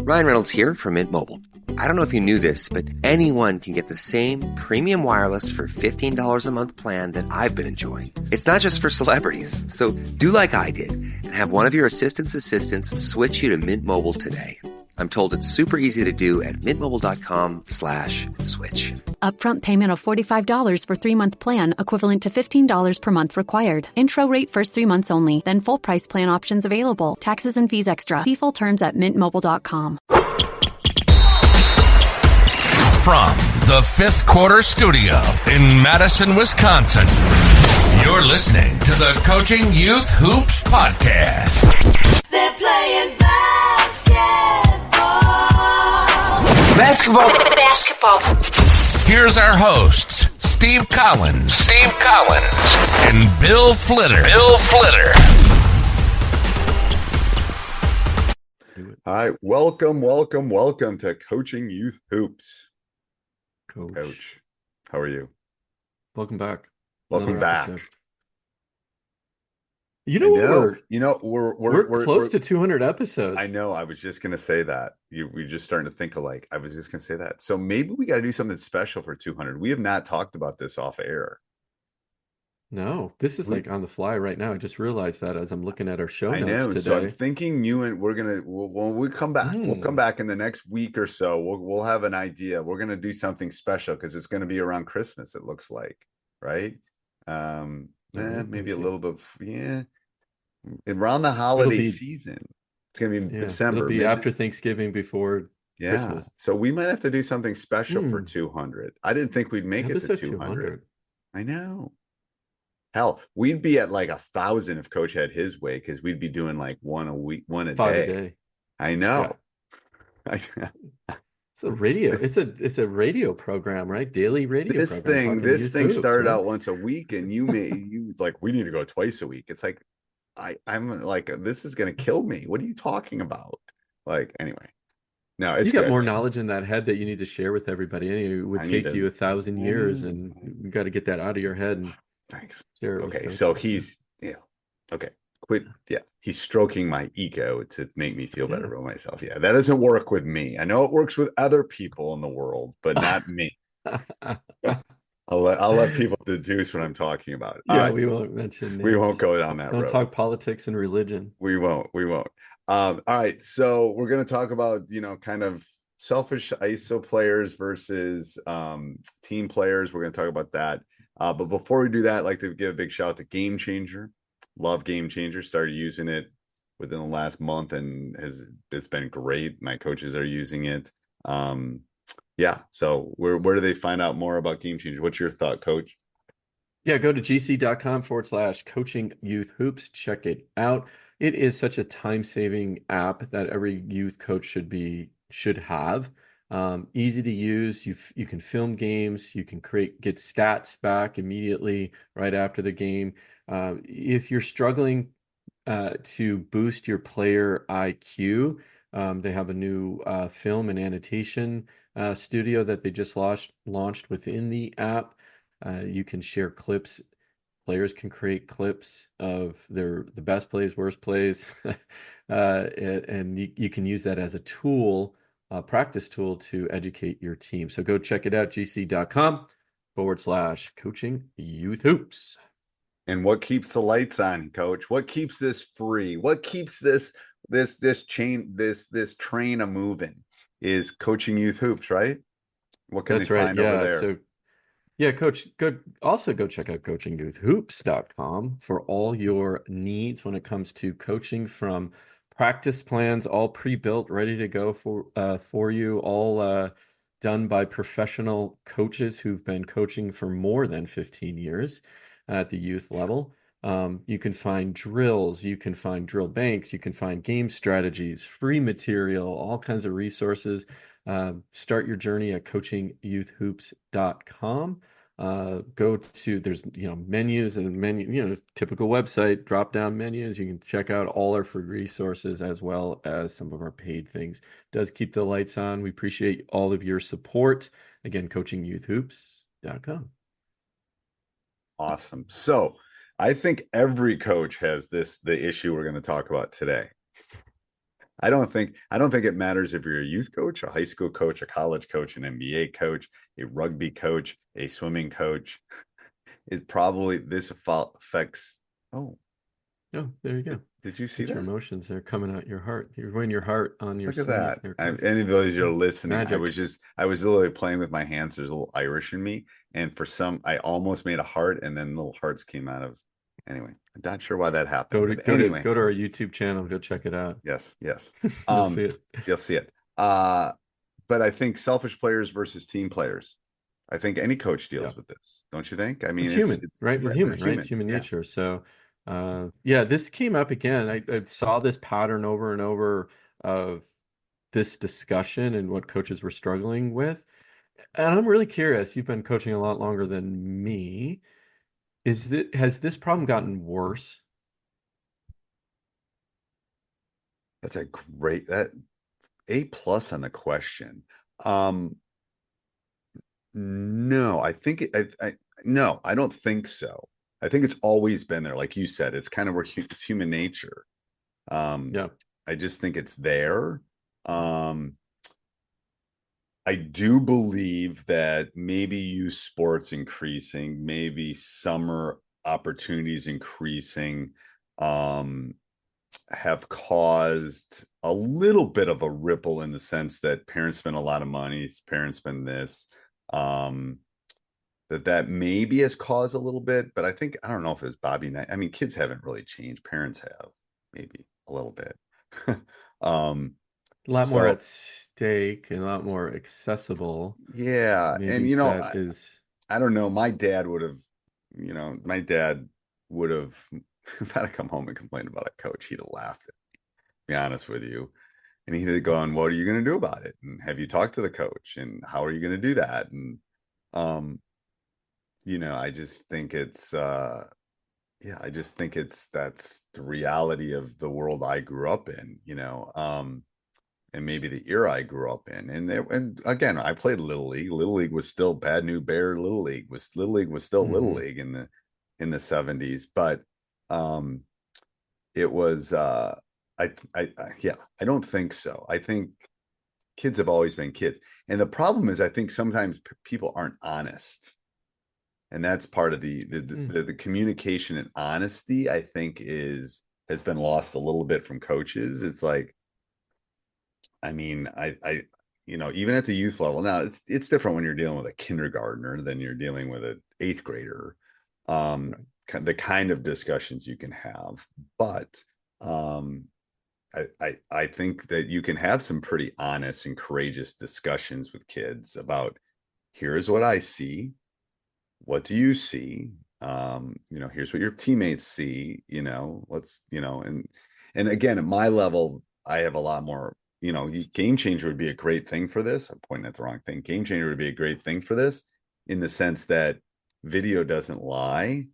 Ryan Reynolds here from Mint Mobile. I don't know if you knew this, but anyone can get the same premium wireless for $15 a month plan that I've been enjoying. It's not just for celebrities. So do like I did and have one of your assistants switch you to Mint Mobile today. I'm told it's super easy to do at mintmobile.com/switch. Upfront payment of $45 for 3-month plan, equivalent to $15 per month required. Intro rate first 3 months only, then full price plan options available. Taxes and fees extra. See full terms at mintmobile.com. From the Fifth Quarter Studio in Madison, Wisconsin, you're listening to the Coaching Youth Hoops Podcast. They're playing Basketball. Here's our hosts, Steve Collins, and Bill Flitter. All right, welcome to Coaching Youth Hoops. Coach, how are you? Welcome back. Welcome back. Episode. We're close to 200 episodes. I know. I was just gonna say that. We're just starting to think alike. I was just gonna say that. So maybe we got to do something special for 200. We have not talked about this off air. No, this is like on the fly right now. I just realized that as I'm looking at our show notes today. So I'm thinking when we come back, we'll come back in the next week or so. We'll have an idea. We're gonna do something special because it's gonna be around Christmas. It looks like, right? Maybe a little bit, around the holiday season. It's gonna be December. It'll be after Thanksgiving, before Christmas. So we might have to do something special for 200. I didn't think we'd make it to 200. I know. Hell, we'd be at like 1,000 if Coach had his way, because we'd be doing like one a week, one a day. I know. Yeah. It's a radio. It's a radio program, right? Daily radio. This thing started out once a week, and you like, we need to go twice a week. It's like I'm like, this is gonna kill me. What are you talking about? Like, anyway. No, it's you got more knowledge in that head that you need to share with everybody. And it would take you 1,000 years, and you got to get that out of your head. And thanks. Share it okay, so he's okay. Quit. Yeah, he's stroking my ego to make me feel better about myself. Yeah, that doesn't work with me. I know it works with other people in the world, but not me. I'll let people deduce what I'm talking about. We won't mention names. We won't go down that road. Don't talk politics and religion. We won't. All right, so we're going to talk about, kind of selfish ISO players versus team players. We're going to talk about that. But before we do that, I'd like to give a big shout out to GameChanger. Love GameChanger. Started using it within the last month, and it's been great. My coaches are using it. So where do they find out more about GameChanger? What's your thought, Coach? Yeah, go to gc.com/coaching youth hoops. Check it out. It is such a time-saving app that every youth coach should have. Easy to use. You can film games. You can get stats back immediately right after the game. If you're struggling to boost your player IQ, they have a new film and annotation studio that they just launched within the app. You can share clips. Players can create clips of the best plays, worst plays, and you can use that as a tool, practice tool to educate your team. So go check it out, gc.com/coaching youth hoops. And what keeps the lights on, Coach? What keeps this free? What keeps this train a moving is Coaching Youth Hoops, right? What can they find over there? So, Coach, go check out coachingyouthhoops.com for all your needs when it comes to coaching, from practice plans, all pre-built, ready to go for you, all done by professional coaches who've been coaching for more than 15 years at the youth level. You can find drills, you can find drill banks, you can find game strategies, free material, all kinds of resources. Start your journey at coachingyouthhoops.com. There's menus and typical website drop down menus. You can check out all our free resources as well as some of our paid things. Does keep the lights on. We appreciate all of your support. Again, coachingyouthhoops.com. Awesome. So I think every coach has the issue we're going to talk about today. I don't think it matters if you're a youth coach, a high school coach, a college coach, an NBA coach, a rugby coach, a swimming coach. It probably this affects. Oh, Oh, there you go. did you see Get your that? emotions. They're coming out your heart. You're wearing your heart on your Look at sleeve that. there, I, coach. any of those you're listening, Magic. I was literally playing with my hands. There's a little Irish in me. And for some, I almost made a heart and then little hearts came out of, anyway, I'm not sure why that happened, but anyway, Go to our YouTube channel. Go check it out. yes, yes. You'll see it. You'll see it. But I think selfish players versus team players. I think any coach Yeah. deals with this, don't you think? I mean, It's human, right? We're yeah, they're human, right? It's human. human Yeah. nature. So, yeah, this came up again. I saw this pattern over and over of this discussion and what coaches were struggling with. And I'm really curious. You've been coaching a lot longer than me. Has this problem gotten worse? That's a great that A+ on the question. Um, no, I think no, I don't think so. I think it's always been there, like you said. It's kind of where it's human nature. Um, Yeah. I just think it's there. Um, I do believe that maybe youth sports increasing, maybe summer opportunities increasing, um, have caused a little bit of a ripple in the sense that parents spend a lot of money, parents spend this, um, that maybe has caused a little bit, but I don't know if it's Bobby Knight. I mean, kids haven't really changed. Parents have maybe a little bit. um, A lot more so at stake and a lot more accessible. yeah, and Maybe that is, I don't know. My dad would have if I'd come home and complained about a coach, he'd have laughed at me, to be honest with you. And he'd have gone, what are you going to do about it? And have you talked to the coach? And how are you going to do that? And um, I just think that's the reality of the world I grew up in, and maybe the era I grew up in. And again, I played Little League. Little League was still Bad New Bear. Little League was still Little mhm. League in the 70s. But um, it was yeah, I don't think so. I think kids have always been kids. And the problem is I think sometimes people aren't honest. And that's part of Mm. the communication and honesty, I think has been lost a little bit from coaches. It's like, I mean, even at the youth level now, it's different when you're dealing with a kindergartner than you're dealing with an eighth grader. Um, Right. the kind of discussions you can have, but um, I think that you can have some pretty honest and courageous discussions with kids about here's what I see, what do you see? Here's what your teammates see, and again, at my level, I have a lot more, GameChanger would be a great thing for this. I'm pointing at the wrong thing. GameChanger would be a great thing for this in the sense that video doesn't lie.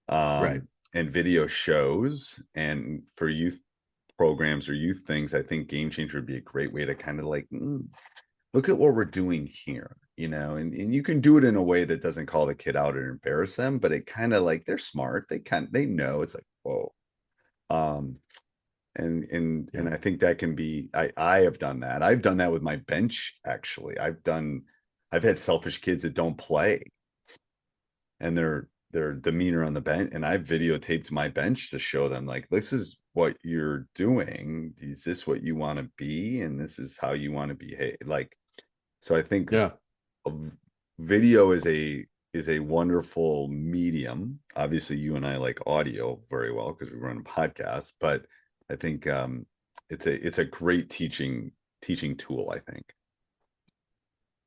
Right. And video shows, and for youth programs or youth things, I think GameChanger would be a great way to kind of like, look at what we're doing here, and you can do it in a way that doesn't call the kid out or embarrass them, but it kind of like they're smart. They know it's like, whoa. Um, and Yeah. I think that can be, I have done that. I've done that with my bench, actually. I've had selfish kids that don't play and their demeanor on the bench. And I've videotaped my bench to show them like, this is what you're doing. Is this what you want to be? And this is how you want to behave. Like, so I think Yeah. video is a wonderful medium. Obviously, you and I like audio very well because we run a podcast, but I think it's a great teaching tool, I think.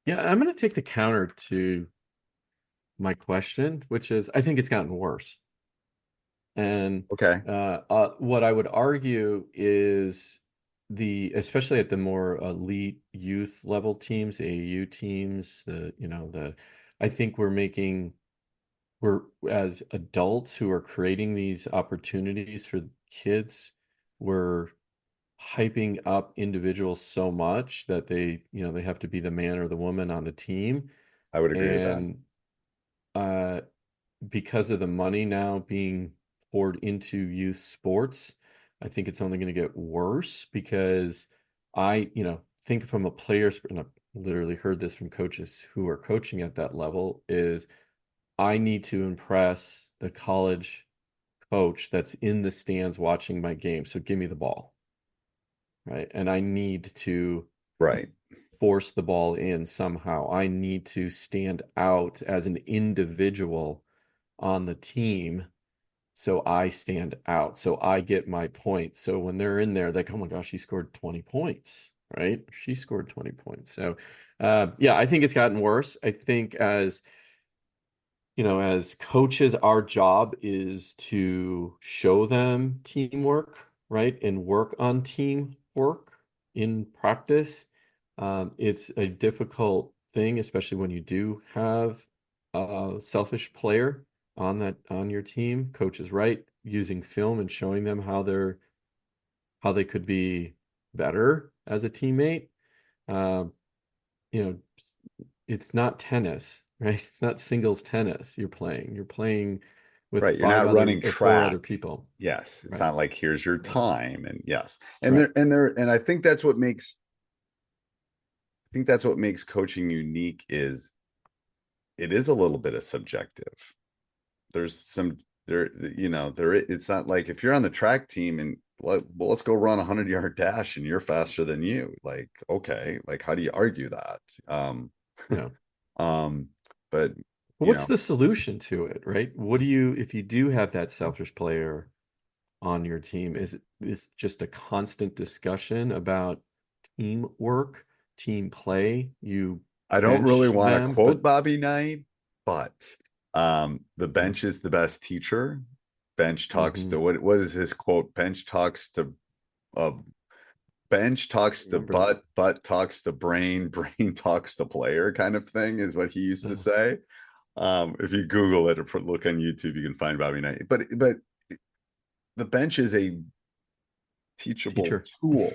Yeah. I'm going to take the counter to my question, which is I think it's gotten worse. And Okay. what I would argue is especially at the more elite youth level teams, AAU teams, I think we're as adults who are creating these opportunities for kids, we're hyping up individuals so much that they have to be the man or the woman on the team. I would agree with that. And uh, because of the money now being poured into youth sports, I think it's only going to get worse because I, think from a player's, and I've literally heard this from coaches who are coaching at that level, is I need to impress the college coach that's in the stands watching my game. So give me the ball, right? And I need to Right. force the ball in somehow. I need to stand out as an individual on the team. So I stand out. So I get my points. So when they're in there, like, oh my gosh, she scored 20 points, right? She scored 20 points. So yeah, I think it's gotten worse. I think as coaches, our job is to show them teamwork, right? And work on teamwork in practice. It's a difficult thing, especially when you do have a selfish player on your team. Coach is right, using film and showing them how they could be better as a teammate. Uh, you know, it's not tennis, right? It's not singles tennis you're playing. You're playing with Right. You're not running four track. other people. Yes. It's Right. not like here's your Right. time. And yes. And Right. and I think that's what makes coaching unique is it is a little bit of subjective. There's some there, it's not like if you're on the track team and let's go run 100-yard dash and you're faster than you. Like, okay, like how do you argue that? Yeah. But But what's the solution to it, right? If you do have that selfish player on your team, is just a constant discussion about teamwork, team play? You I don't really bench want to them, quote but Bobby Knight, but the bench is the best teacher. Bench talks to mhm, what is his quote? Uh, bench talks to remember that. butt talks to brain, brain talks to player kind of thing is what he used to Yeah. say. If you Google it or look on YouTube, you can find Bobby Knight. But the bench is a teachable Teacher. tool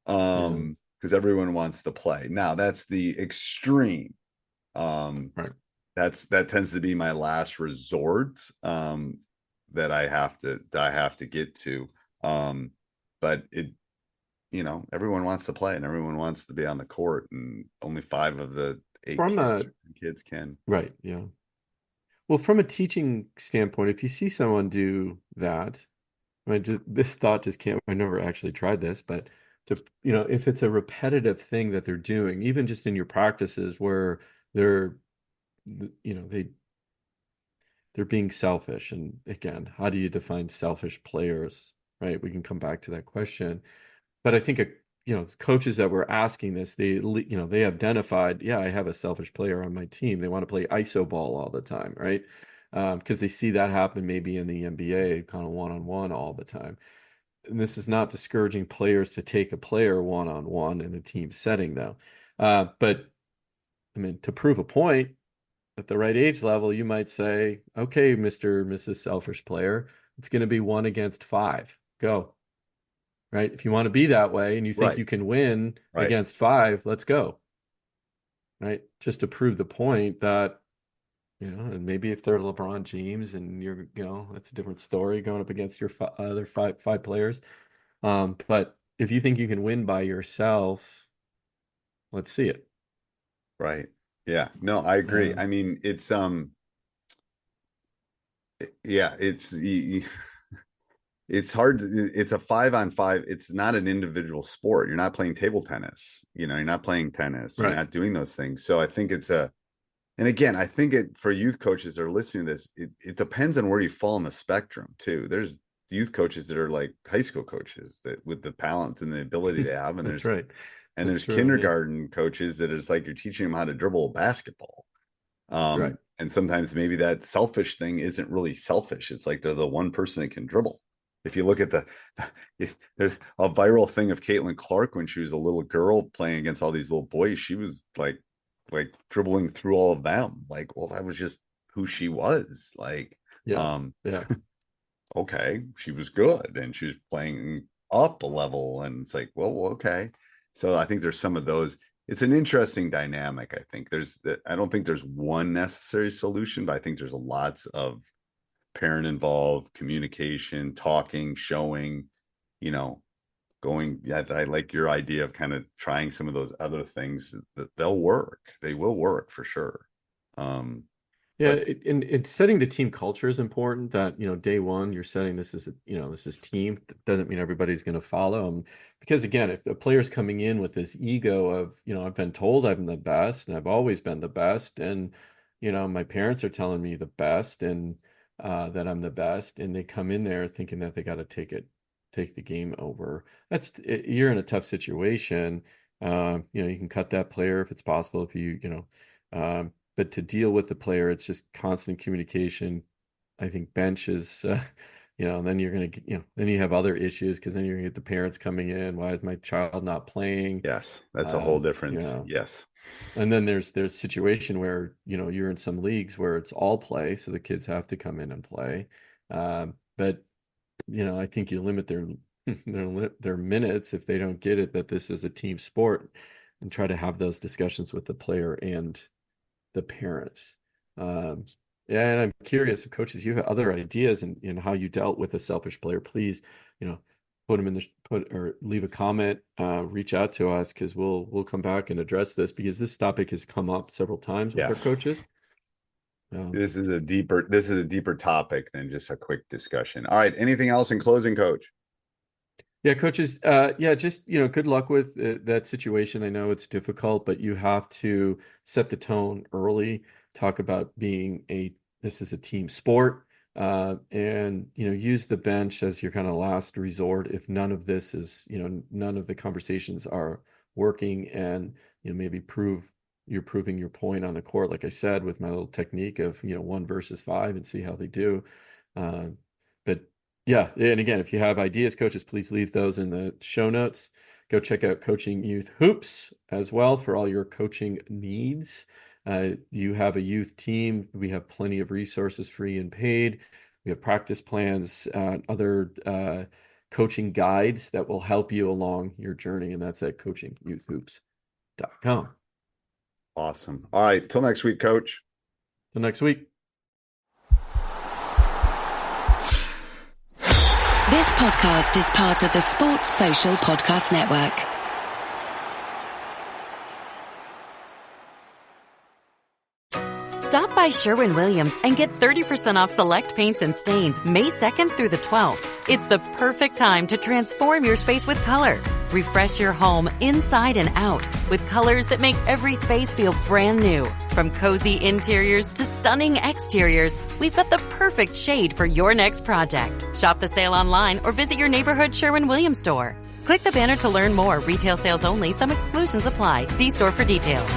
Yeah. because everyone wants to play. Now that's the extreme. Right. That tends to be my last resort that I have to get to. But everyone wants to play and everyone wants to be on the court, and only 5 of the 8 From a kids can. Right, yeah. Well, from a teaching standpoint, if you see someone do that, this thought just can't, I never actually tried this, but if it's a repetitive thing that they're doing, even just in your practices where they're, you know, they're being selfish. And again, how do you define selfish players, right? We can come back to that question. But I think, coaches that were asking this, they identified, yeah, I have a selfish player on my team. They want to play ISO ball all the time, right? Because they see that happen maybe in the NBA, kind of one-on-one all the time. And this is not discouraging players to take a player one-on-one in a team setting, though. But I mean, to prove a point at the right age level, you might say, okay, Mr. Mrs. Selfish player, it's going to be 1 against 5. Go. Right? If you want to be that way and you think Right. you can win Right. against 5, let's go. Right? Just to prove the point that, and maybe if they're LeBron James and that's a different story going up against your other five players. But if you think you can win by yourself, let's see it. Right. Yeah. No, I agree. Uh, I mean, yeah, it's hard. It's a 5-on-5. It's not an individual sport. You're not playing table tennis. You're not playing tennis. You're right. not doing those things. So I think and again, I think for youth coaches that are listening to this, it depends on where you fall in the spectrum too. There's youth coaches that are like high school coaches that with the talent and the ability they have, and That's right. there's True. kindergarten coaches that is like you're teaching them how to dribble a basketball. Right. And sometimes maybe that selfish thing isn't really selfish. It's like they're the one person that can dribble. If you look at if there's a viral thing of Caitlin Clark when she was a little girl playing against all these little boys, she was like dribbling through all of them. Like, well, that was just who she was. Like, Yeah. Yeah. okay, she was good and she was playing up a level, and it's like, well, okay. So I think there's some of those. It's an interesting dynamic. I don't think there's one necessary solution, but I think there's lots of parent involved communication, talking, showing, I like your idea of kind of trying some of those other things that they'll work. They will work for sure. And setting the team culture is important. That, day one, you're setting this is team. It doesn't mean everybody's going to follow them, because again, if the player's coming in with this ego of, I've been told I'm the best and I've always been the best, and my parents are telling me the best, and that I'm the best, and they come in there thinking that they got to take the game over. You're in a tough situation. You can cut that player if it's possible. But to deal with the player, it's just constant communication. I think bench is, then you're going to, then you have other issues, because then you're going to get the parents coming in. Why is my child not playing? Yes, that's a whole different. Yes. And then there's situation where, you're in some leagues where it's all play, so the kids have to come in and play. But I think you limit their minutes if they don't get it, that this is a team sport, and try to have those discussions with the player and the parents. And I'm curious if coaches, you have other ideas in how you dealt with a selfish player, please, put them or leave a comment, reach out to us, because we'll come back and address this, because this topic has come up several times with our coaches. This is a deeper topic than just a quick discussion. All right. Anything else in closing, Coach? Yeah, coaches. Just, good luck with that situation. I know it's difficult, but you have to set the tone early. Talk about this is a team sport, and use the bench as your kind of last resort if none of this is, none of the conversations are working, and maybe you're proving your point on the court, like I said, with my little technique of 1 versus 5, and see how they do. But yeah, and again, if you have ideas, coaches, please leave those in the show notes. Go check out Coaching Youth Hoops as well for all your coaching needs. You have a youth team. We have plenty of resources, free and paid. We have practice plans, other coaching guides that will help you along your journey, and that's at coachingyouthhoops.com. Awesome. All right. Till next week, Coach. Till next week. This podcast is part of the Sports Social Podcast Network. Stop by Sherwin-Williams and get 30% off select paints and stains May 2nd through the 12th. It's the perfect time to transform your space with color. Refresh your home inside and out with colors that make every space feel brand new. From cozy interiors to stunning exteriors, we've got the perfect shade for your next project. Shop the sale online or visit your neighborhood Sherwin-Williams store. Click the banner to learn more. Retail sales only. Some exclusions apply. See store for details.